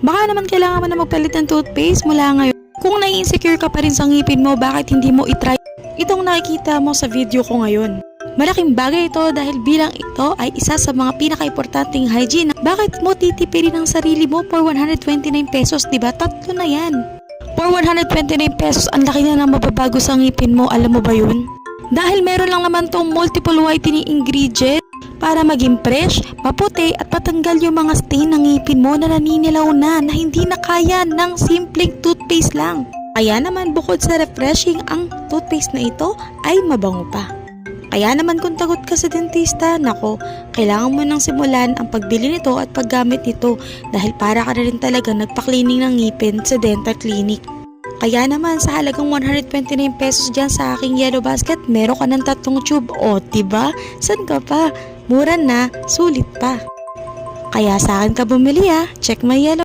Baka naman kailangan mo na magpalit ng toothpaste mula ngayon. Kung nai-insecure ka pa rin sa ngipin mo, bakit hindi mo itry itong nakikita mo sa video ko ngayon? Malaking bagay ito dahil bilang ito ay isa sa mga pinaka-importanting hygiene. Bakit mo titipirin ang sarili mo for 129 pesos, diba? Tatlo na yan. For 129 pesos, ang laki na ng mababago sa ngipin mo, alam mo ba yun? Dahil meron lang naman tong multiple whitening ingredient para maging fresh, maputi at patanggal yung mga stain ng ngipin mo na naninilaw na hindi na kaya ng simpleng toothpaste lang. Kaya naman bukod sa refreshing, ang toothpaste na ito ay mabango pa. Kaya naman kung takot ka sa dentista, nako, kailangan mo nang simulan ang pagbili nito at paggamit nito dahil para ka na rin talaga nagpa-cleaning ng ngipin sa dental clinic. Kaya naman sa halagang 129 pesos dyan sa aking yellow basket, meron ka ng 3 tube. O, diba? San ka pa? Mura na, sulit pa. Kaya sa akin ka bumili Check my yellow.